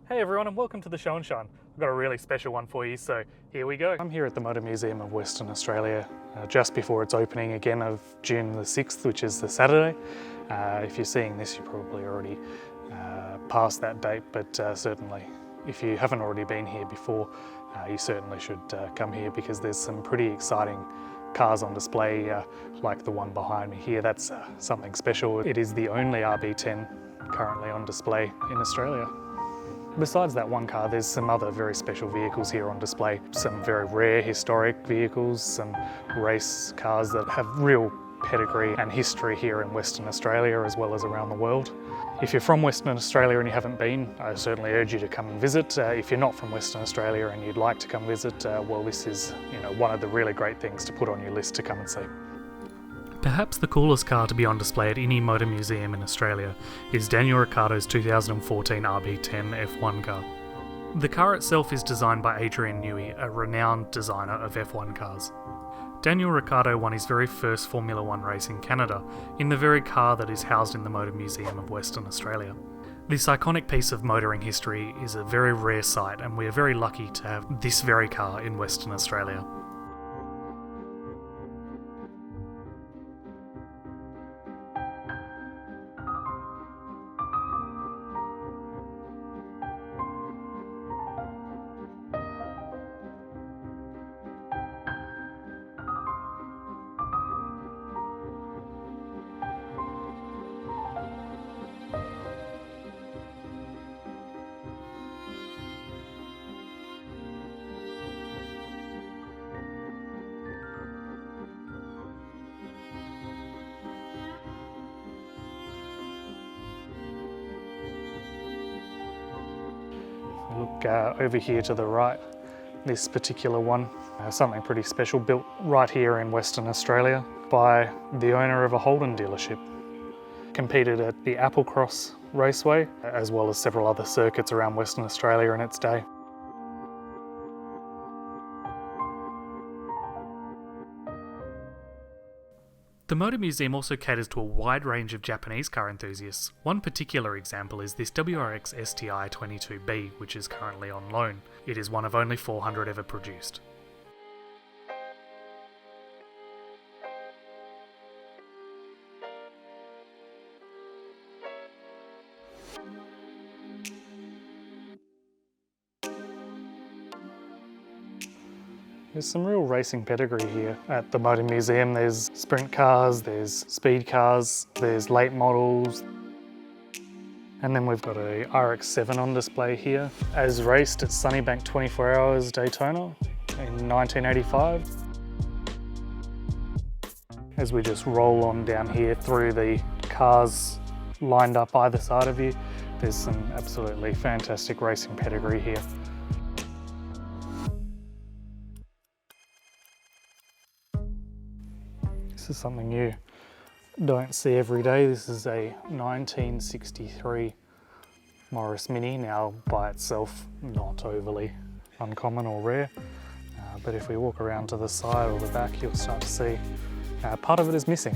Hey everyone, and welcome to the Show and Shine. I've got a really special one for you, so here we go. I'm here at the Motor Museum of Western Australia just before its opening again of June the 6th, which is the Saturday. If you're seeing this, you're probably already past that date, but certainly if you haven't already been here before, you certainly should come here because there's some pretty exciting cars on display like the one behind me here. That's something special. It is the only RB10 currently on display in Australia. Besides that one car, there's some other very special vehicles here on display. Some very rare historic vehicles, some race cars that have real pedigree and history here in Western Australia as well as around the world. If you're from Western Australia and you haven't been, I certainly urge you to come and visit. If you're not from Western Australia and you'd like to come visit, well, this is one of the really great things to put on your list to come and see. Perhaps the coolest car to be on display at any motor museum in Australia is Daniel Ricciardo's 2014 RB10 F1 car. The car itself is designed by Adrian Newey, a renowned designer of F1 cars. Daniel Ricciardo won his very first Formula One race in Canada, in the very car that is housed in the Motor Museum of Western Australia. This iconic piece of motoring history is a very rare sight, and we are very lucky to have this very car in Western Australia. Look over here to the right, this particular one, something pretty special, built right here in Western Australia by the owner of a Holden dealership. Competed at the Applecross Raceway, as well as several other circuits around Western Australia in its day. The Motor Museum also caters to a wide range of Japanese car enthusiasts. One particular example is this WRX STI 22B, which is currently on loan. It is one of only 400 ever produced. There's some real racing pedigree here at the Motor Museum. There's sprint cars, there's speed cars, there's late models. And then we've got a RX-7 on display here, as raced at Sunnybank 24 Hours Daytona in 1985. As we just roll on down here through the cars lined up either side of you, there's some absolutely fantastic racing pedigree here. This is something you don't see every day. This is a 1963 Morris Mini, now by itself not overly uncommon or rare, but if we walk around to the side or the back, you'll start to see part of it is missing.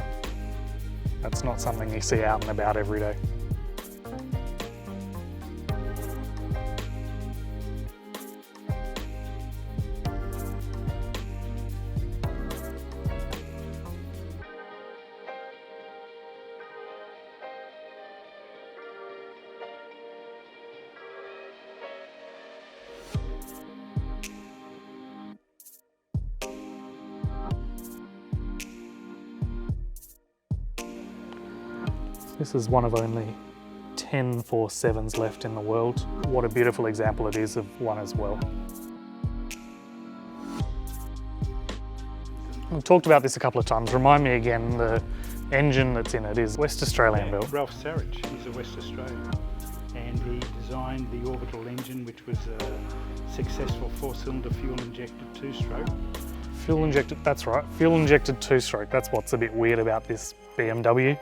That's not something you see out and about every day. This is one of only 10 4.7s left in the world. What a beautiful example it is of one as well. We've talked about this a couple of times. Remind me again, the engine that's in it is West Australian built. Ralph Sarich, he's a West Australian, and he designed the orbital engine, which was a successful 4-cylinder fuel-injected two-stroke. Fuel-injected, that's right, fuel-injected two-stroke. That's what's a bit weird about this BMW.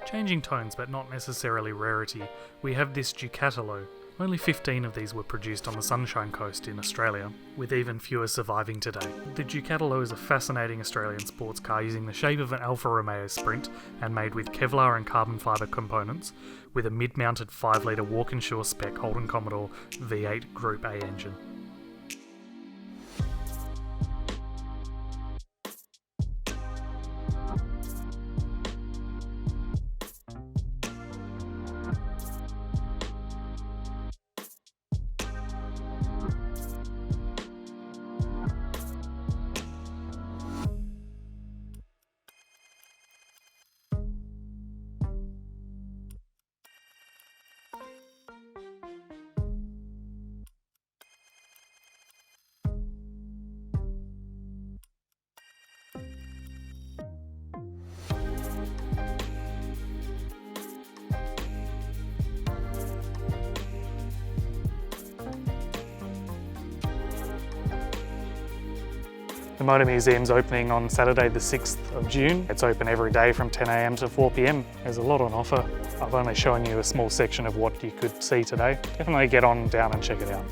Changing tones but not necessarily rarity, we have this Ducatilo. Only 15 of these were produced on the Sunshine Coast in Australia, with even fewer surviving today. The Ducatilo is a fascinating Australian sports car using the shape of an Alfa Romeo Sprint and made with Kevlar and carbon fibre components, with a mid-mounted 5-litre Walkinshaw spec Holden Commodore V8 Group A engine. The Motor Museum's opening on Saturday the 6th of June. It's open every day from 10 AM to 4 PM. There's a lot on offer. I've only shown you a small section of what you could see today. Definitely get on down and check it out.